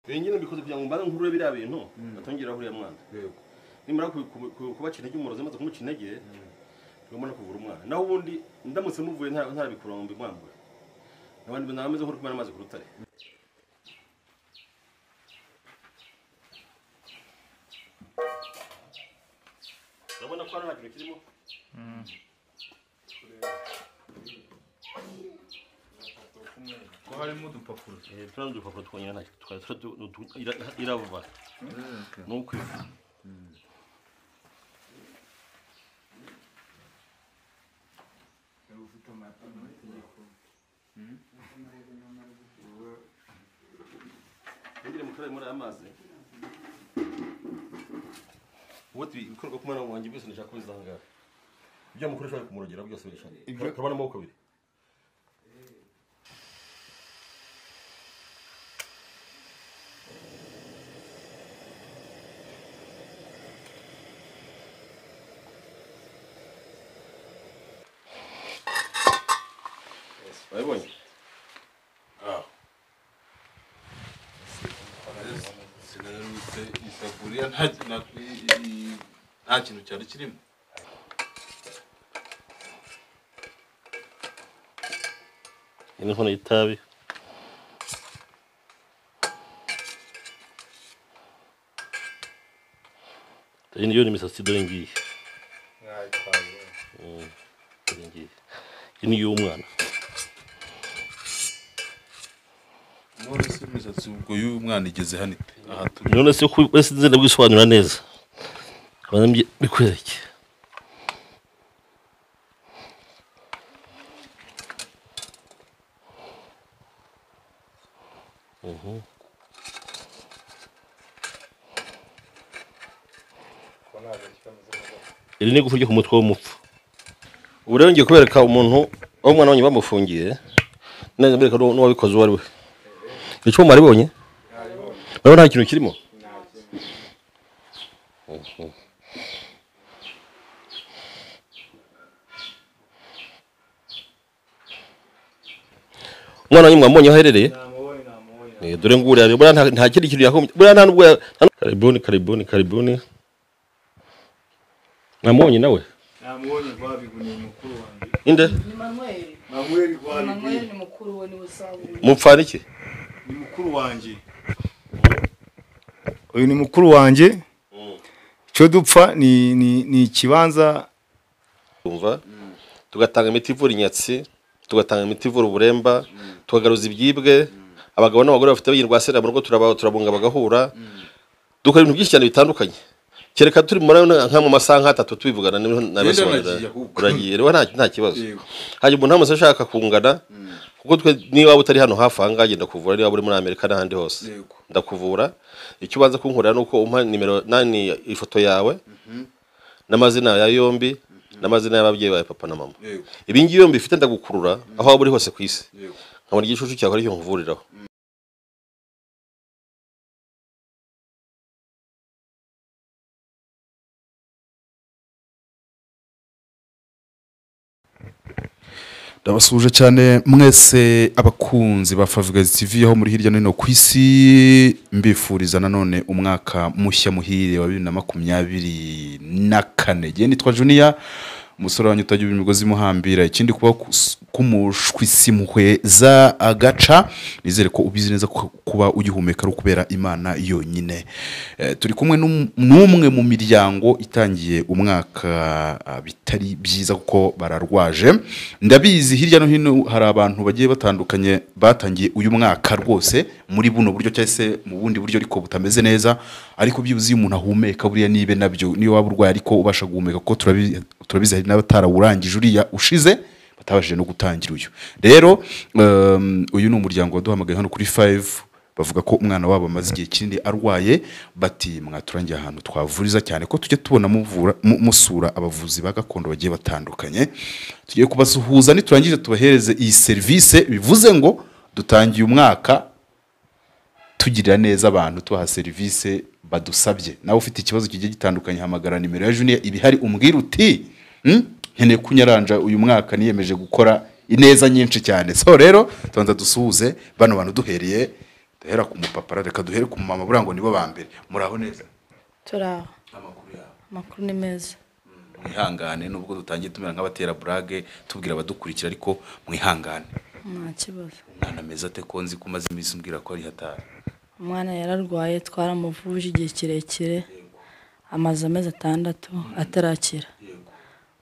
Nyine bikoze kugira ngo mbanze nkurure biriya bintu atongera huriya mwana. Yego. Nimara kubaca intege umurozi maze kumuca intege ngomba no kuvura umwana. Naho ubundi ndamutse muvuye nta bikurombe mwambura. Abandi banameze nko kumara amazi ku rutare. Urabona ko nta kintu kirimo? Ko harimo udupapuro. Turano udupapuro twonyine iravuba. Nuko Ngire mukare muri amazi. Woti bikorwa kumana wanjye byose ndashaka kubizanga. Ibyo mukoresha kumurogera byose birashaka. Ibyo kabana amaboko abiri. Wabonye? Sinarutse isafuriya nta kintu cyari kirimo. Ini nkono y'itabi. Iyi niyo ni imisatsi dore ngiye. Dore ngiye. Iyi ni y'umwana. None se imisatsi ubwo y'umwana igeze hano aha turi. None se ko wese nze ndabwisobanura neza. Abantu bikwereke. Iri ni gufurya ku mutwe w'umupfu. Ubu rero ngiye kubereka umuntu aho umwana wanyu bamufungiye. Neza mbereka n'uwabikoze uwo ari we. Icyo maribonye? Naho nta kintu kirimo. Umwana wanyu mwamubonye aho aherereye? Dore ngure ari bura nta kindi kintu yakombye. Bura nta nubwo karibuni. Mwamubonye nawe? Namubonye babiguniye mukuru wanjye. Inde? Ni Manuel babiguniye. Ni mukuru we ni usabu. Mupfana iki? Ni mukuru wanjye. Uyu ni mukuru wanjye. Cyo dupfa ni ikibanza umva tugatanga imiti ivura inyatsi, tugatanga imiti ivura uburemba, tukagaruza ibyibwe, abagabo n'abagore bafite bayirwasera mu rugo turabunga bagahura. Dukora ibintu byinshi cyane bitandukanye. Kereka turi muri nka mu masaha 3 tubivugana n'abasobanura. Uragiye rero nta kibazo. Haje umuntu amase ashaka kungana kuko twe niba utari hano hafi anga agenda kuvura niba uri muri Amerika n'ahandi hose. Ndakuvura. Icyo ubanza kunkorera nuko umpa nimero 8 ifoto yawe n'amazina ya yombi n'amazina y'ababyeyi ba papa na mama. Ibi ngiyo yombi ifite ndagukurura aho waba uri hose ku isi. Nkabona igicucu cyawe ari cyo nkuvuriraho. Ndabasuje cyane mwese abakunzi ba Favugaz TV aho muri hirya no hino ku isi, mbifuriza nanone umwaka mushya muhire wa 2024. Je nitwa Junior, umusore wanyu utagira imigozi muhambira, ikindi kuba kumushwisi muhweza agaca. Nizere ko ubizi neza kuba ugihumeka ari kubera Imana yonyine. Turi kumwe n'umwe mu miryango itangiye umwaka bitari byiza kuko bararwaje. Ndabizi hirya no hino hari abantu bagiye batandukanye batangiye uyu mwaka rwose muri buno buryo cyase mu bundi buryo ariko butameze neza, ariko byibuze umuntu ahumeka buriya nibe nabyo niyo waba urwaye ariko ubasha guhumeka ko turabizi hari n'abatarawurangije uriya ushize batabashije no gutangira uyu. Rero uyu ni umuryango waduhamagaye hano kuri 5 bavuga ko umwana wabo amaze igihe kinini arwaye, bati mwaturangiye ahantu twavuriza cyane ko tujye tubona musura abavuzi ba gakondo bagiye batandukanye. Tugiye kubasuhuza niturangije tubahereze iyi service, bivuze ngo dutangiye umwaka tugirira neza abantu tubaha service badusabye. Nawe ufite ikibazo kigiye gitandukanye hamagara nimero ya Junior ibihari umbwira uti nkeneye kunyaranja uyu mwaka niyemeje gukora ineza nyinshi cyane. So rero tubanza dusuhuze bano bantu duhereye duhera ku mupapa reka duhere ku mama buriya ngo nibo ba mbere muraho neza turaho amakuru yawe amakuru ni meza mwihangane nubwo dutangiye tumera nk'abatera burage tubwira abadukurikira ariko mwihangane nta kibazo umwana meza ate ko nzi ko umaze iminsi umbwira ko ari hatari umwana yararwaye twaramuvuje igihe kirekire amaze amezi 6 atarakira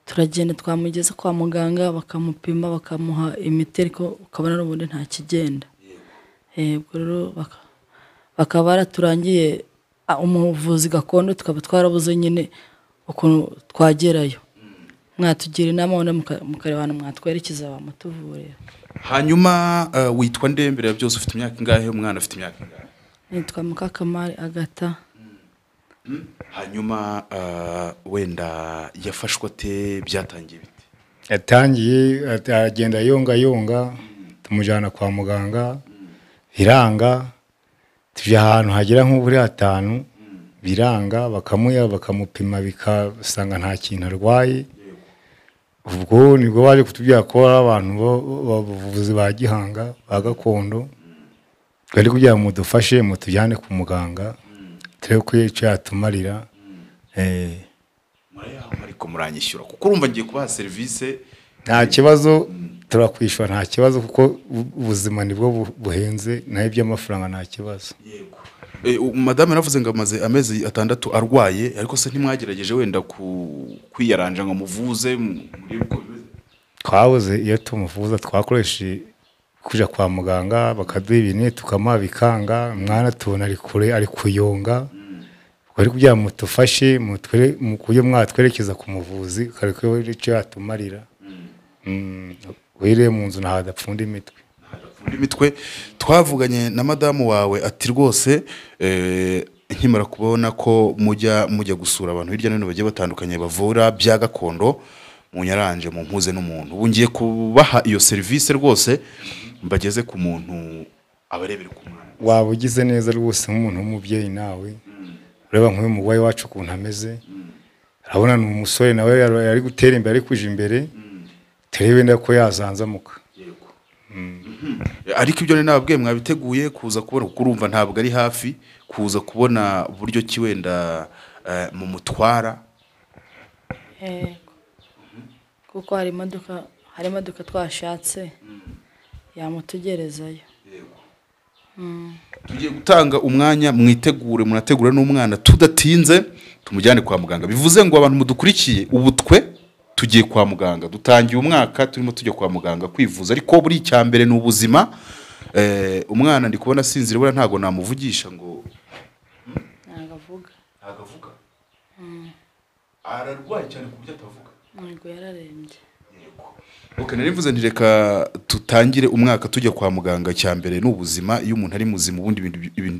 turagenda twamugeza kwa muganga bakamupima bakamuha imiti ariko ukabona n'ubundi nta kigenda ubwo rero bakaba baraturangiye umuvuzi gakondo tukaba twarabuze nyine ukuntu twagerayo mwatugira inama wenda mukarebana mwatwerekeza bamutuvurira hanyuma witwa ndembere byose ufite imyaka ingahe umwana afite imyaka ingahe nitwa Mukakamari Agata hanyuma wenda yafashwe ate byatangiye bite yatangiye agenda yonga tumujyana kwa muganga biranga tuje ahantu hagera nk'uburi 5 biranga bakamupima bikasanga nta kintu arwaye ubwo nibwo baje kutubwira ko abantu bavuzi ba gihanga ba gakondo twari kugira ngo mudufashe mutujyane ku muganga turebe ko icyo yatumarira ariko muranyishyura kuko urumva ngiye kubaha serivisi nta kibazo turakwishyura nta kibazo kuko ubuzima nibwo buhenze naho iby'amafaranga nta kibazo madame yaravuze ngo amaze amezi 6 arwaye ariko se ntimwagerageje wenda kwiyaranja ngo muvuze muri uko bimeze twabuze iyo tumuvuza twakoresheje kuja kwa muganga bakaduha ibintu tukamuha bikanga umwana tubona ari kure ari kuyonga bari kugira ngo tufashe mu kuyo mwatwerekeza ku muvuzi kariko icyo yatumarira wire mu nzu nahadapfunda imitwe twavuganye na madamu wawe ati rwose nkimara kubona ko mujya gusura abantu hirya no hino bagiye batandukanye bavura bya gakondo mu Nyaranje mu mpuze n'umuntu ubu ngiye kubaha iyo service rwose mbageze ku muntu abarebera ku mwana waba ugize neza rwose nk'umuntu w'umubyeyi nawe ureba nk'uyu mugwayi wacu ukuntu ameze arabona ni umusore nawe yari gutera imbere ari kuje imbere terebe ndako yazanzamuka ariko ibyo nababwiye mwabiteguye kuza kubona kuko urumva ntabwo ari hafi kuza kubona uburyo ki wenda mu mutwara kuko hari imodoka twashatse yamutegerezayo tugiye gutanga umwanya mwitegure munategura n'umwana tudatinze tumujyane kwa muganga bivuze ngo abantu mudukurikiye ubutwe tugiye kwa muganga dutangiye umwaka turimo tujya kwa muganga kwivuza ariko buri cyambere n'ubuzima umwana ndi kubona sinzire bura ntago namuvugisha ngo nagavuga ararwaye cyane ku byo atavuga ngo yararembye narivuze nti reka tutangire umwaka tujya kwa muganga cyambere n'ubuzima iyo umuntu ari muzima ubundi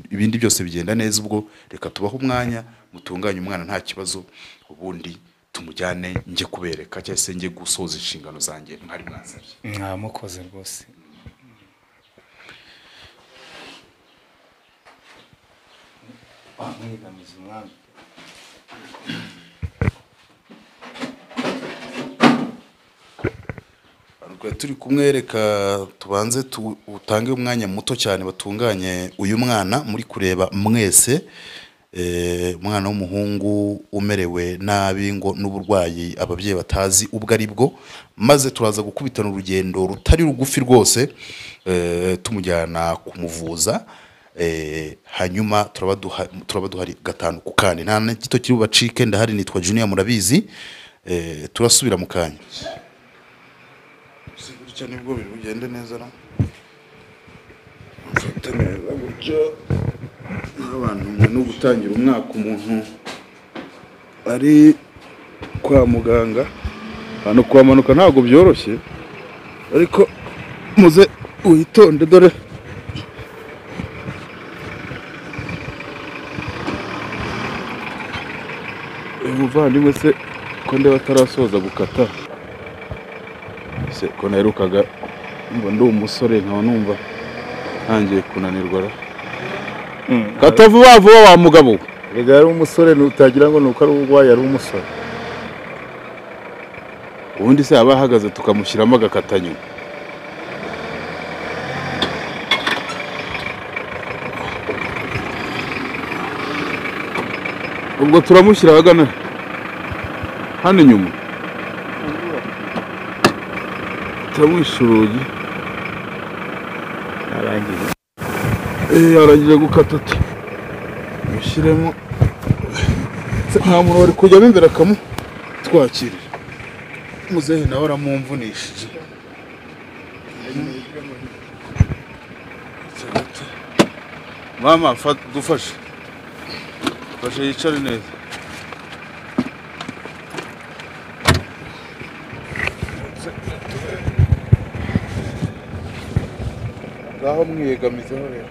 ibindi byose bigenda neza ubwo reka tubaho umwanya mutunganye umwana nta kibazo ubundi tumujyane nje kubereka cyangwa se nje gusoza inshingano zanjye mwari mwansabye mwamukoze rwose mwigamiza umwami turi kumwereka tubanze utange umwanya muto cyane batunganye uyu mwana muri kureba mwese umwana w'umuhungu umerewe nabi ngo n'uburwayi ababyeyi batazi ubwo ari bwo maze turaza gukubitana urugendo rutari rugufi rwose tumujyana kumuvuza hanyuma turaba duhari 5 ku kandi nta gito kiri bubacike ndahari nitwa Junior murabizi turasubira mu kanya cyane nibwo biri bugende neza na mfite neza gutyo abantu no gutangira umwaka umuntu ari kwa muganga hano kwamanuka ntago byoroshye ariko muze uyitonde dore umuvandimwe se ko ndeba atarasoza gukata se ko naherukaga mba ndi umusore nkaba numva ntangiye kunanirwa kata vuba vuba wa mugabo rega yari umusore utagira ngo nuko ari urwaye ari umusore ubundi se abahagaze tukamushyiramo agakatanyo ubwo turamushyira ahagana hano inyuma turamwisha urugi arangije gukata ati mushyiremo nta muntu wari kujyamo imbere akamutwakirira muzehe nawe aramumvunishije mama dufashe fashe yicare neza ngaho mwiyegamizeho rero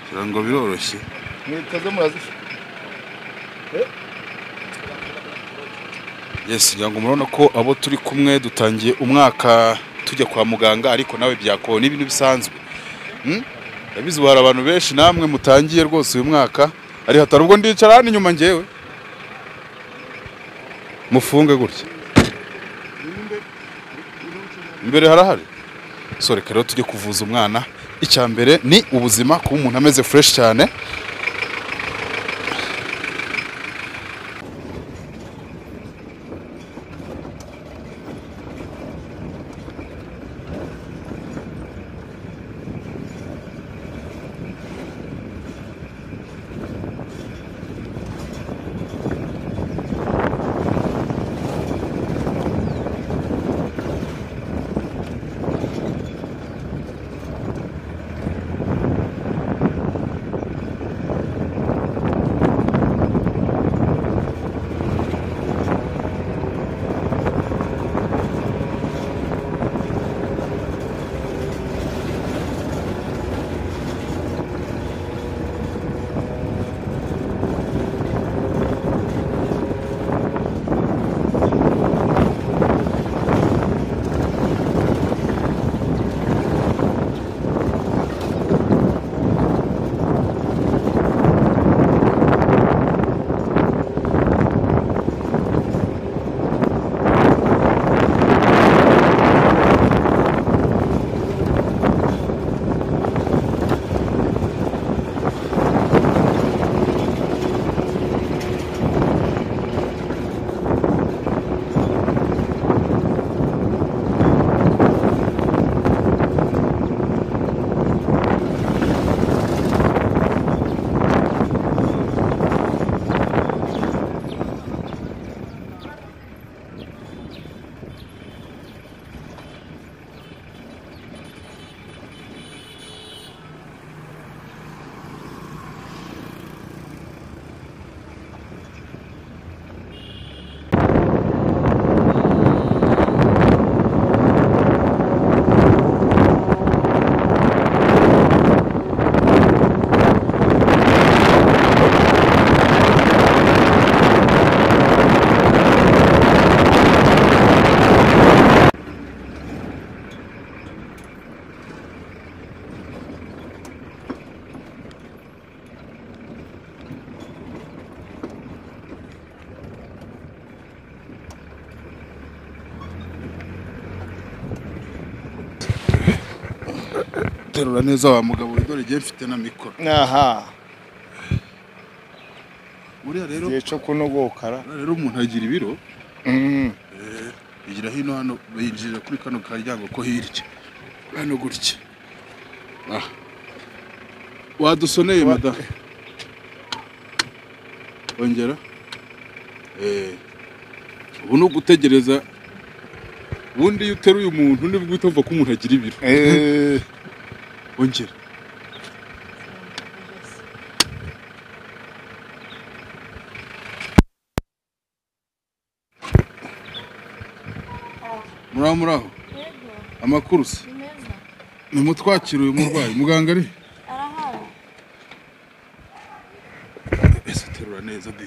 kugira ngo biroroshye mwitaze murazifite yes ngira ngo murabona ko abo turi kumwe dutangiye umwaka tujya kwa muganga ariko nawe byakora n'ibintu bisanzwe yabizi hari abantu benshi namwe mutangiye rwose uyu mwaka ari hatari ubwo ndicara hano inyuma ngewe mufunge gutya imbere harahari so reka rero tujye kuvuza umwana icya mbere ni ubuzima kuba umuntu ameze fresh cyane terura neza wa mugabo dore giye mfite na mikoro aha uriya rero cyo kunogokara rero umuntu agira ibiro igira hano bayinjira kuri kano karyango ko hirya hano gutya wadusoneye mada ongera ubu no gutegereza ubundi iyo uteruye umuntu nibwo utumva ko umuntu agira ibiro ongera muraho amakuru se ni mutwakira uyu murwayi muganga ari arahari ese terura neza di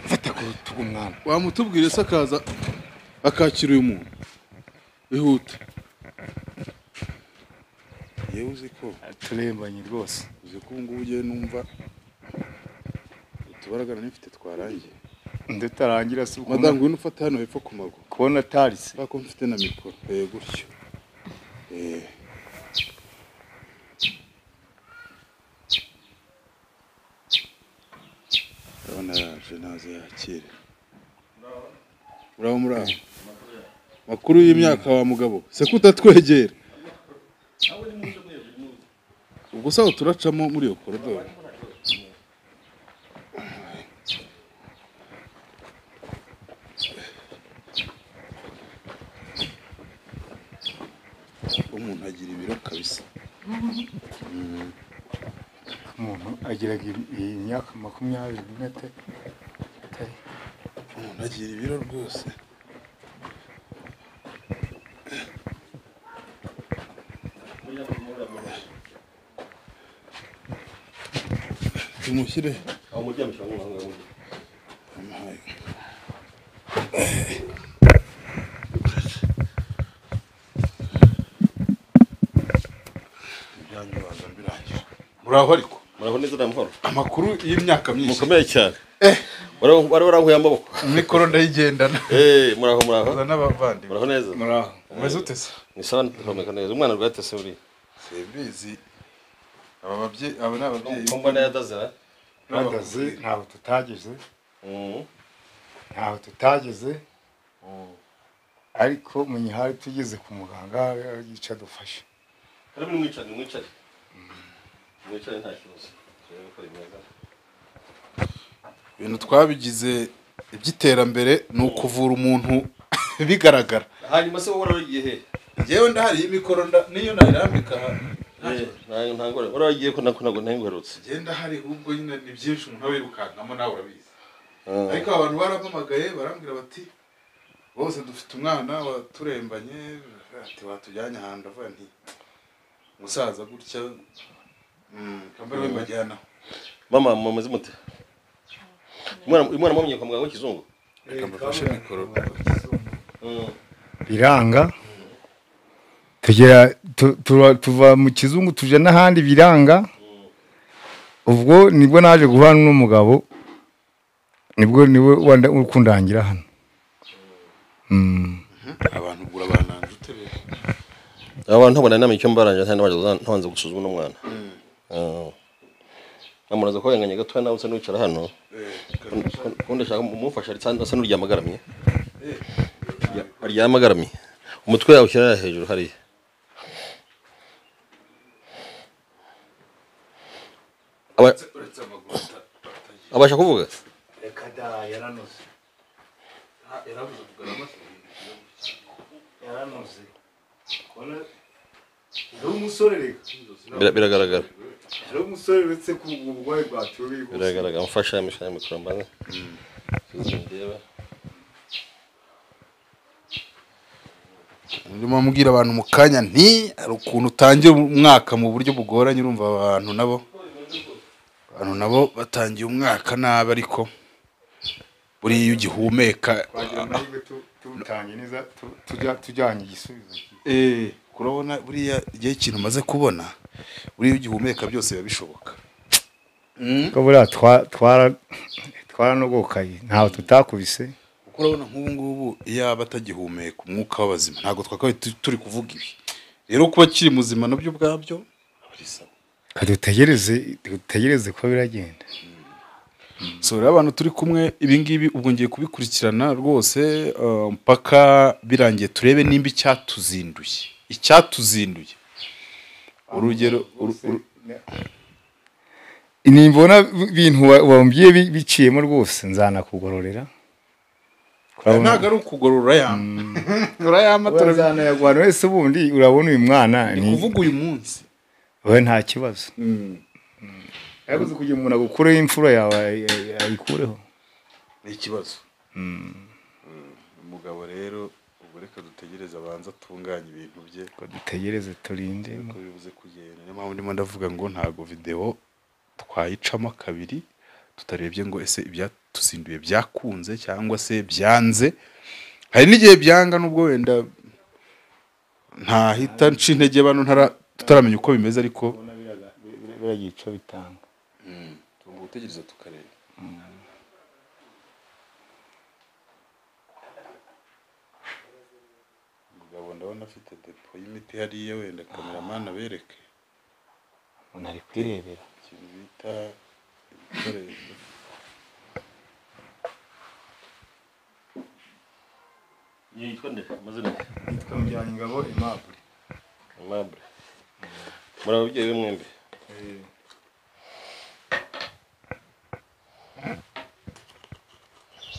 fata ko tugumwana wamutubwire se akaza akakira uyu muntu ihute yewe uzi ko turembanye rwose uzi ko ngubu ugiye numva tubaragana n'ifite twarangiye ndetarangira se madame ngwino ufata hano hepfo ku maguru kubona tarise bako mfite na mikoro gutyo maze yakire. Muraho muraho. Makuru y'imyaka wa mugabo. Se kutatwegera. Ubwo saho turacamo muri iyo koridoro. Umuntu agira ibiro kabisa. umuntu agiraga imyaka 20 n'ete Umuntu agira ibiro rwose. Tumushyire aho muryamisha ngo nganga amahaye. Muraho ariko muraho neza namahoro amakuru y'imyaka myinshi mukomeye cyane wari warankuye amaboko mikoro ndayigendana muraho za n'abavandi muraho neza muraho umeze ute se ni sawa ntomeka neza umwana rwatese uri simbizi aba babyeyi aba n'ababyeyi mbona yadazira nadaze ntaho tutageze ariko menye hari tugeze ku muganga yica dufashe kandi mwicare mwicare nta kibazo ibintu twabigize iby'iterambere ni ukuvura umuntu bigaragara hanyuma se wowe waragiye he yewe ndahari imikoro niyo nayirambika ntangore waragiye ko nako ntengwerutse genda hari ubwo nyine ni byinshi umuntu awirukankamo nawe urabizi ariko abantu barampamagaye barambwira bati bose dufite umwana waturembanye ati watujyanye ahantu avuga nti musaza gutya kambere we majyana mama mumeze mute umwana mwamenye kwa muganga w'ikizungu reka mbafashe mikoro biranga tuva mu kizungu tuje n'ahandi biranga ubwo nibwo naje guhana n'umugabo niwe wanda ukundangira hano abantu gura bananje utereye abantu ntabona namenye icyo mbaranje ntabanze gusuzuma n'umwana namuraza ko yanganye gato nawe usa n'wicara hano kundi shaka umufasha asa n'uryamagaramye aryamagaramye umutwe yawe ushyira hejuru hariya abasha kuvuga reka da yaranoze biragaragara hari umusore uretse ku burwayi bwaturiye biragaragara mfasha mikoro mbaza ndimo mubwira abantu mu kanya nti hari ukuntu utangira umwaka mu buryo bugoranye urumva abantu nabo batangiye umwaka nabi ariko buriya ugihumeka tutangiye neza tujyanye igisubizo kurabona buriya igihe ikintu umaze kubona buriya ugihumeka byose biba bishoboka ko buriya twaranogokaye ntawe tutakubise urabona nk'ubu ngubu iyo aba atagihumeka umwuka w'abazima ntabwo twakabaye turi kuvuga ibi rero kuba kiri muzima nabyo ubwabyo dutegereze ko biragenda so rero abantu turi kumwe ibingibi ubwo ngiye kubikurikirana rwose mpaka birangiye turebe nimba icyatuzinduye urugero nimbona ibintu wambwiye biciyemo rwose nzanakugororera ntabwo ari ukugorora urayama turazanayagwana wese ubundi urabona uyu mwana ni kuvuga uyu munsi we nta kibazo yabuze kugira umuntu agukureho imfura yawe ayikureho ni ikibazo umugabo rero ubwo reka dutegereze abanza atunganye ibintu bye ko dutegereze turinde ko bivuze kugenda niyo mpamvu ndimo ndavuga ngo ntago video twayicamo kabiri tutarebye ngo ese ibyatuzinduye byakunze cyangwa se byanze hari n'igihe byanga nubwo wenda ntahita nca intege bano tutaramenya uko bimeze ariko biragira icyo bitanga tugomba gutegereza tukareba umugabo ndabona afite depo y'imiti hariya wenda kameramani abereke umuntu ari kwirebera ikintu bita ibikoresho yitwa nde amazina yitwa Mbyayingabo Aimable. Aimable muri ababyeyi be mwembi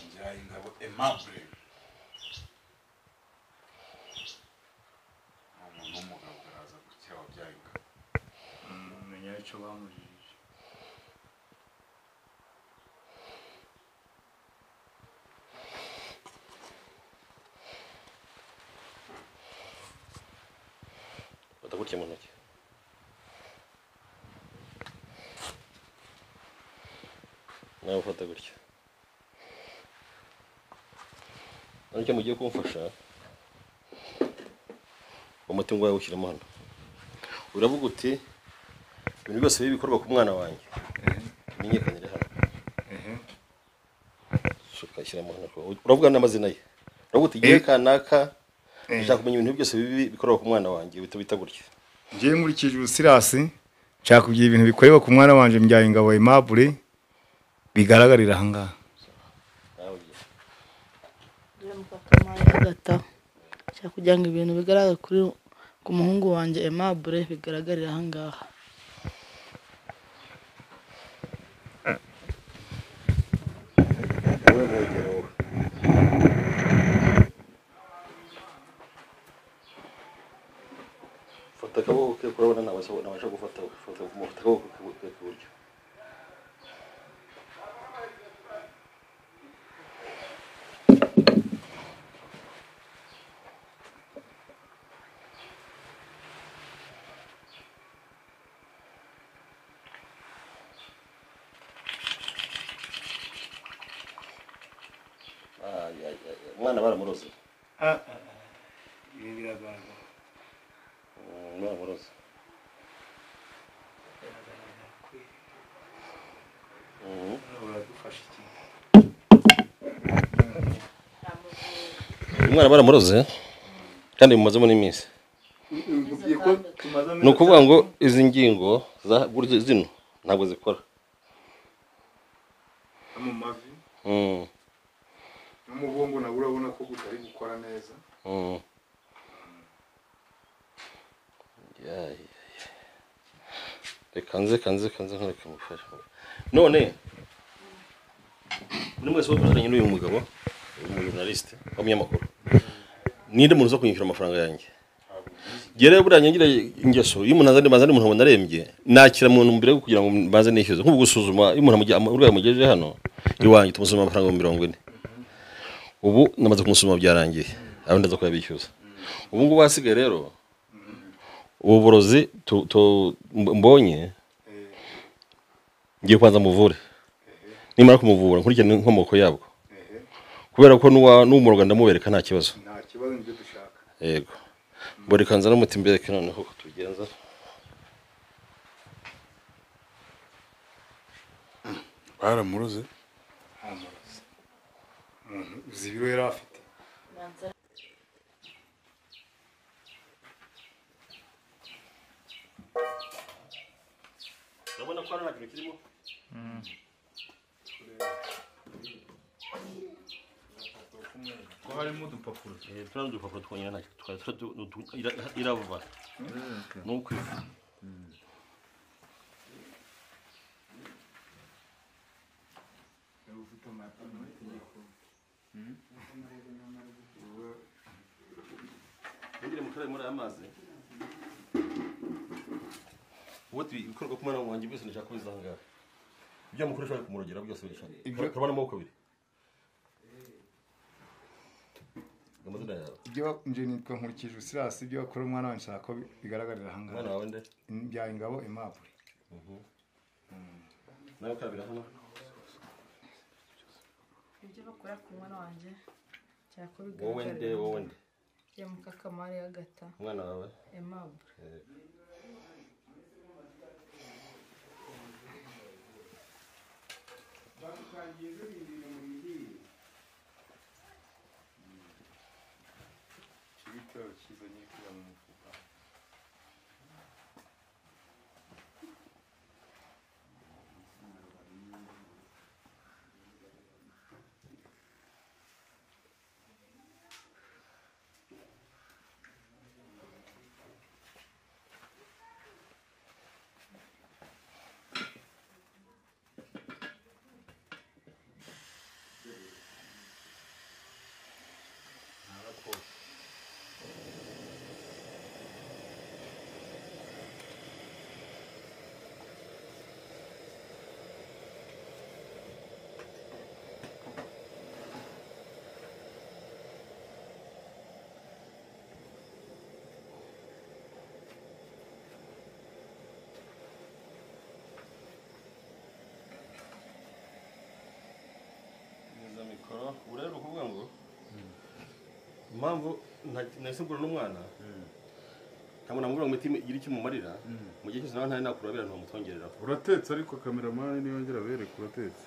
Mbyayingabo Aimable umuntu w'umugabo araza gukira wabyaye ingabo. Menya icyo bamujije. batagutye mu ntoki nawe ufata gutya ariko mugiye kumfasha umutima wawe ushyiramo hano uravuga uti ibintu byose bikorwa ku mwana wanjye menyekanire hano ukashyiramo hano uravuga n'amazina ye uravuga uti gihe kanaka nshaka kumenya ibintu byose bibi bikorwa ku mwana wanjye bita gutya Ngiye nkurikije Urusirasi nshaka kugira ibintu bikorwa ku mwana wanje Mbyayingabo Aimable bigaragarira aha ngaha. Dore Mukakamari Agata nshaka kugira ngo ibintu bigaragara ku muhungu wanjye Aimable bigaragarira aha ngaha. fata akaboko ke kurabona nabasha gufata akaboko ke k'iburyo umwana baramuroze Ibi biragaragara. baramuroze Uradufasha iki? umwana baramuroze kandi bimazemo n'iminsi ni ukuvuga ngo izi ngingo zino ntabwo zikora mu mavi mm n'umugongo nawe urabona ko gutari gukora neza. kanze nkareka mufasha none muri mwese bazanye n'uyu mugabo umujurnaliste w'umunyamakuru ninde muntu zo kunyishyura amafaranga yanjye gere buriya ngira ingeso iyo umuntu azanye umuntu abona arembye nakira muntu mbere yo kugira ngo mbanze nishyuze nk'ubu gusuzuma iyo umuntu urwaye mugejeje hano iwanjye tumusuzuma amafaranga 40 ubu namaze kumusuzuma byarangiye abandi ndaza kuyabishyuza ubu ngubu hasigaye rero uburozi mbonye ngiye kwanza muvure nimara kumuvura nkurikirane inkomoko yabwo kubera ko n'umuroga ndamubereka nta kibazo nibyo dushaka. yego bori kanza n'umuti mbereke noneho ko tubigenza baramuroze Uzi ibiro yari afite. urabona ko nta kintu kirimo ko harimo udupapuro turano udupapuro twonyine ntacyo irava ni ukwiva ntugire mukare muri aya mazi ubu ibikorwa ku mwana wanjye byose ndashaka kubizanga ibyo mukoresha kumurogera byose birashaka turabona amaboko abiri amazina yawe Ibyo nje nitwa Nkurikije Urusirasi ibyo akora umwana wanjye nshaka ko bigaragarira aha ngaha. umwana wawe nde Mbyayingabo Aimable. nawe kabira hano Ibyo bakora ku mwana wanjye nshaka ko wowe bigaragarira nde ya Mukakamari Agata umwana wawe Aimable. Ibitaro kizanye kuya mu mufuka. impamvu nasigura n'umwana ntabwo namubwira ngo imitima igira icyo mumarira mu gihe cyose nawe ntari nakurabira ntamutongerera uratetse ariko kameramani niyongera bereka uratetse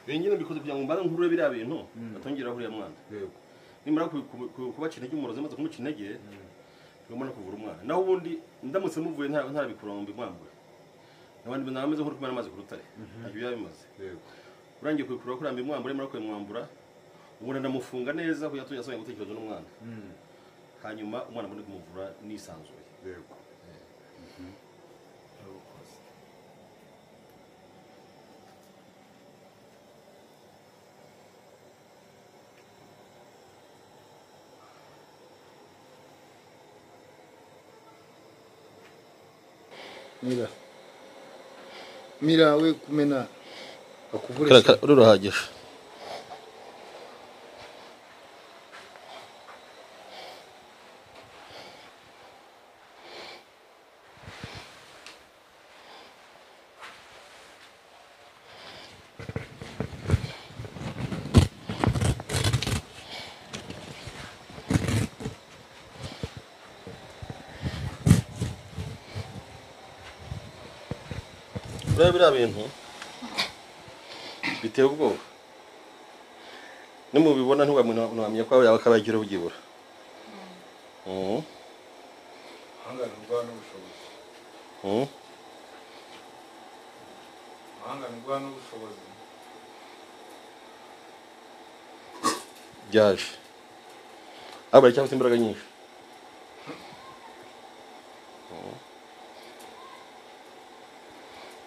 ibi nyine mbikoze kugira ngo mbanze nkurure biriya bintu atongeraho uriya mwana nimara kubaca intege umurozi maze kumuca intege ngomba no kuvura umwana naho ubundi ndamutse muvuye ntarabikura ngo mbimwambure n'abandi nameze nk'uri kumena amazi ku rutare ntacyo biba bimaze urangiye kubikura ko urambiye umwambure mara kubimwambura ubundi ndamufunga neza kugira ngo asubire gutekereza n'umwana hanyuma umwana mbone kumuvura nisanzuye mira we kumena akuvure rurahagije biriya bintu biteye ubwoba nimubibona ntiwamenya ko yaba akabagira ubyibura hanganirwa n'ubushobozi hanganirwa n'ubushobozi byaje aba cyangwa se imbaraga nyinshi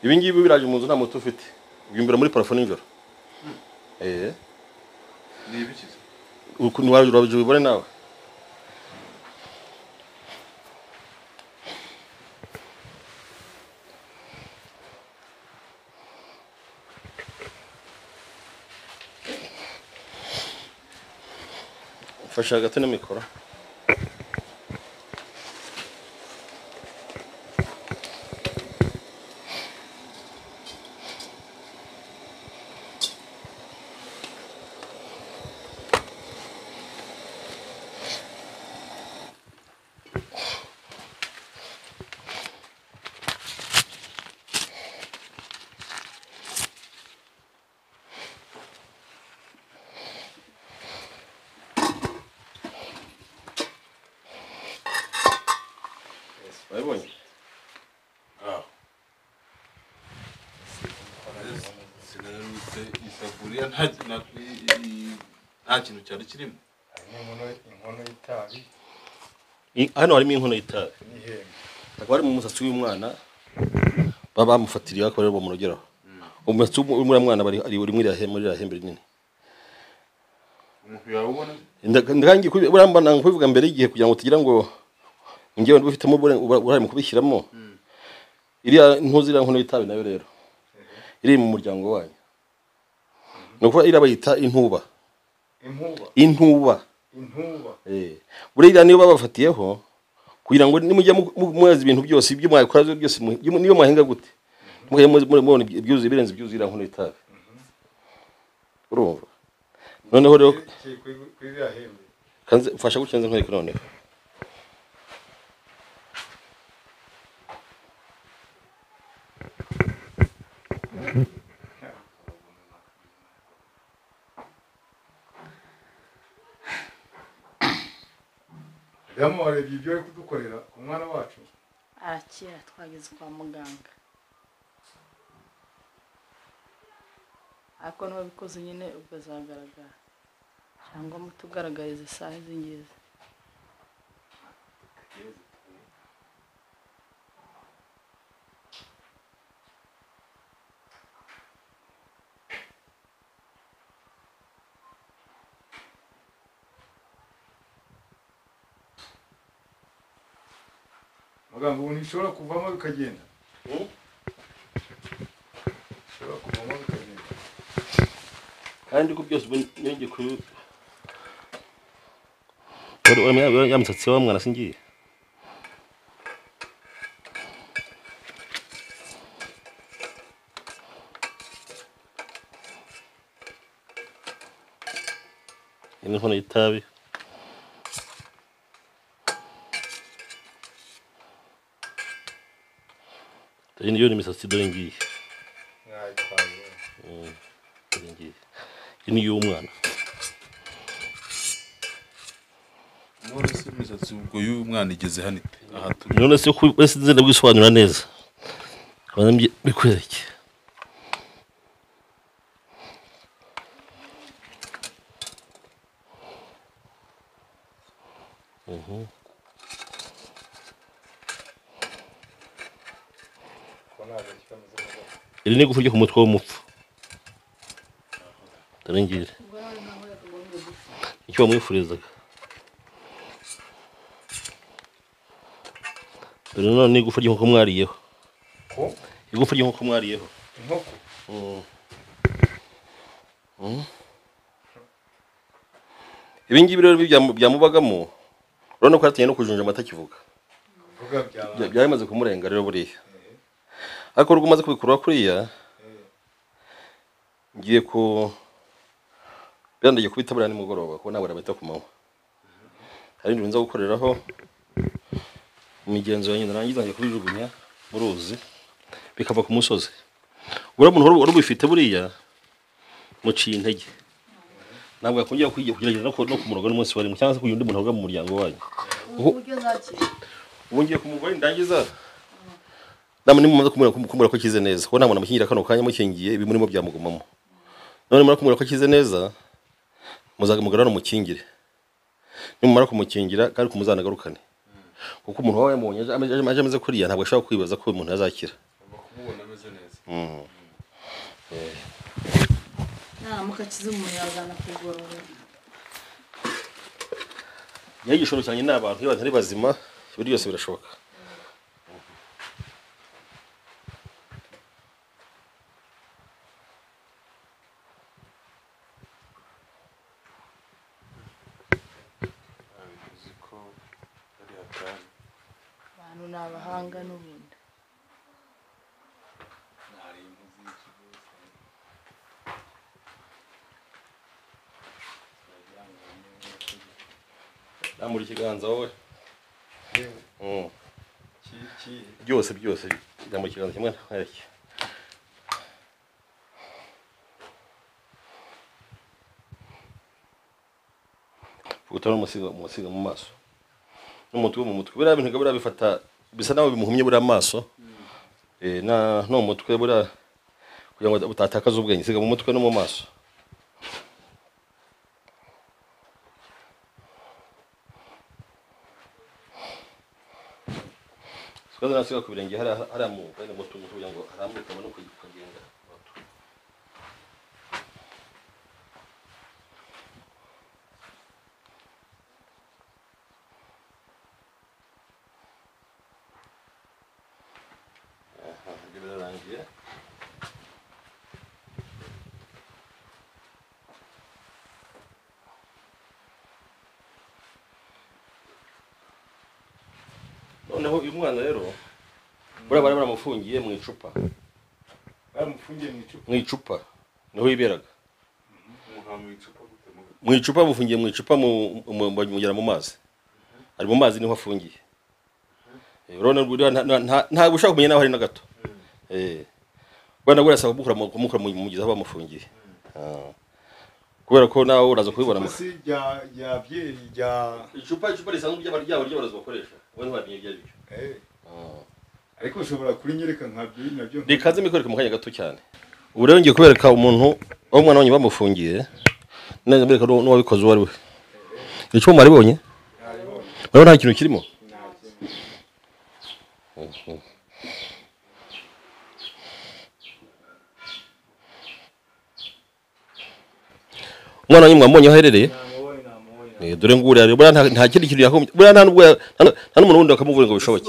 ibi ngibi biraje mu nzu nta muti ufite ubyumbira muri parafo nijoro ni ibikiza ukuntu wajya ubibone nawe mfashe hagati na mikoro wabibonye sinarutse isafuriya nta kintu cyari kirimo inkono y'itabi hano harimo inkono y'itabi n'ihembe akaba ari mu musatsi w'umwana baba bamufatiriye akaba aribo bamurogeraho umusatsi w'umwana mwana ari muri iriya hembe rinini umuntu yawubona ndangiye burambana kubivuga mbere y'igihe kugira ngo tugira ngo ngewe ndufitemo uruhare mu kubishyiramo iriya ntuzira nkono y'itabi nayo rero iri mu muryango wanyu nuko iriya bayita intuba buriya niyo babafatiyeho kugira ngo nimujya muzi ibintu byose ibyo mwakora byose niyo mwahinga gute mugeye mubona ibyuzuye birenze ibyuzuye iriya nkono y'itabi urumva noneho rero kanze mfasha gukenza nkwereke noneho yamuharebye ibyo ari kudukorera ku mwana wacu arakira twageze kwa muganga ariko n'uwabikoze nyine ubwo azagaragara cyangwa mutugaragariza isaha z'ingizi muganga ubu ntishobora kuvamo bikagenda ishobora kuvamo bikagenda kandi ko byose ngiye ku ya musatsi wa mwana singiye inkono y'itabi iyi niyo imisatsi dore ngiye dore ngiye iyi ni iy'umwana none se imisatsi ubwo y'uyu mwana igeze hano ite aha none se ko wese nzenda bwisobanura neza abantu bikwereke iri ni igufa ryo ku mutwe w'umupfu dore ngiri icyo bamwifurizaga dore none ni igufa ry'inkoko mwariyeho igufa ry'inkoko mwariyeho ibi ngibi rero byamubagamo urabona ko yatinye no kujunja amata kivuga byamaze kumurenga rero buriya ariko urwo umaze kubikura kuriya ngiye ku byandagiye kubita buriya nimugoroba kuko ntabwo arabita ku manywa hari ibintu nza gukoreraho imigenzo ya nyina narangiza ngiye kubijugunya mu ruzi bikava ku musozi uriya muntu wari ubifite buriya muciye intege ntabwo yakongera kugerageza no kumuroga n'umunsi wari cyangwa se kugira undi muntu woga mu muryango wanyu ubu ngiye kumugore ndangiza namwe nimumaze kumura ko kize neza kuko nta muntu amukingira kano kanya mukingiye ibi murimo byamugumamo none mara kumura ko kize neza muzagamugara no mukingire nimumara kumukingira kandi kumuzanagarukane kuko umuntu wawe yamubonye aje ameze kuriya ntabwo ashaka kwibaza ko umuntu azakira kumubona ameze neza mukakiza umuntu yazana kugorora igishoro cyane n'abantu iyo batari bazima ibyo byose birashoboka abantu ni abahanga n'ubundi namuri ikiganza wowe byose namuri ikiganza kimwe nkwereke utari umusiga mu maso n'umutwe mu mutwe buriya bintu buriya bifata bisa naho bimuhumye buriya amaso no mu mutwe buriya kugira ngo utatakaza ubwenge siga mu mutwe no mu maso Sikaza nasiga ku birenge hari mu bene mutungo kugira ngo arambuke no kugenda noneho uyu mwana rero buriya bari baramufungiye mu icupa mu icupa niho yiberaga mu icupa bufungiye mu icupa mugera mu mazi ari mu mazi niho afungiye urabona ntabwo ushaka kumenya naho hari na gato bwana buriya asaba kumukura mu mugezi aho bamufungiye kubera ko nawe uraza kubibona icupa risanzwe ry'abarozi bakoresha wowe ntiwamenye ibyo ari byo ariko ushobora kurinyereka nkabyo nabyo rikaze mikwereka mu kanya gato cyane ubu rero ngiye kubereka umuntu aho umwana wanyu bamufungiye neza mbereka n'uwabikoze uwo ari we icyuma maribonye urabona nta kintu kirimo umwana wanyu mwamubonye aho aherereye dore ngure ari buriya nta kindi kintu yakombye buriya nta n'umuntu wundi wakamuvura ngo bishoboke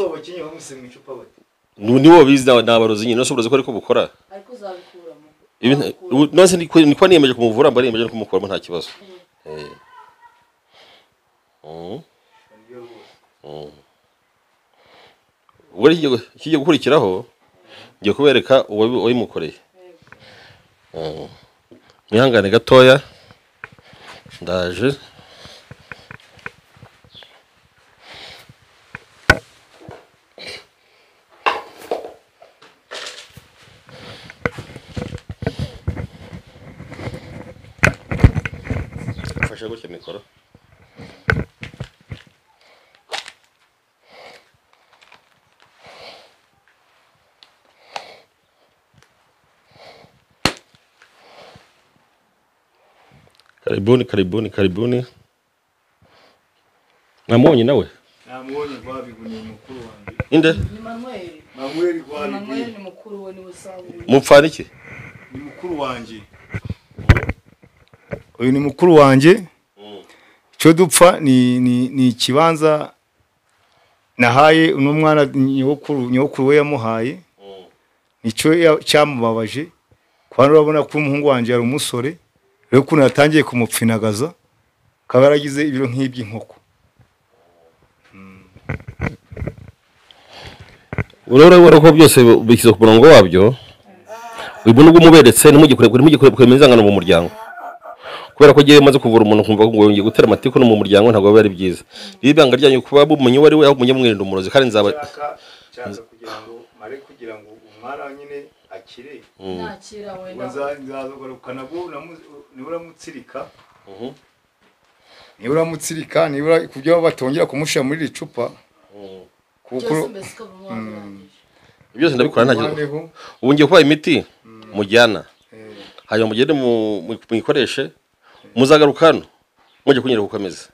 nibo bizi n'abarozi nyine nose uburozi ko ariko bukora ariko uzabikuramo nose niko niyemeje kumuvura mba niyemeje no kumukuramo nta kibazo ubwo kigiye gukurikiraho ngiye kubereka uwabimukoreye mwihangane gatoya ndaje mfashe gutya mikoro. Karibuni. Namuonye nawe? Namuonye Gwabigu ni mukuru wanjye. Inde? Ni Manuel. Manuel Gwabigu. Manuel ni mukuru we ni busanzwe. Mupfana iki? Ni mukuru wanjye. Uyu ni mukuru wanjye. Cyo dupfa ni ikibanza nahaye uno mwana nyokuru we yamuhaye. Nicyo cyamubabaje. Kwano urabona ko umuhungu wanjye ari umusore. Rero kuno yatangiye kumupfinagaza. Kaba yaragize ibiro nk'iby'inkoko. Urabona ko byose bikize ku murongo wabyo. Wibona ubwo muberetse nimugikore kwemezangana mu muryango. Kubera ko giye maze kuvura umuntu kumva ngo ngiye gutera amatiko no mu muryango ntabwo bari byiza. Ibanga ryanyu kuba bumenye wari we aho munyamwirinda umurozi kandi nzaba cyangwa kugira ngo umwara nyine akire. Nakira wenda. Nzazogarukana bo niburamutsirika. Niburamutsirika nibura kubyo batongera kumushyira muri ricupa. Kuko byose ndabikora ntagize. Ubu ngiye kuba imiti mujyana. Hanyuma mugende mwikoreshe muzagarukano mujye kunyera gukomeza.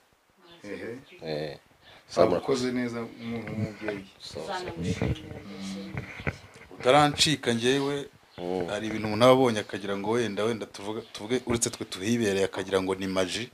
Samukoze neza umubyeyi. Utarancika ngewe hari ibintu umuntu abonye akagira ngo wenda tuvuge uretse twe tuhibereye akagira ngo ni maji.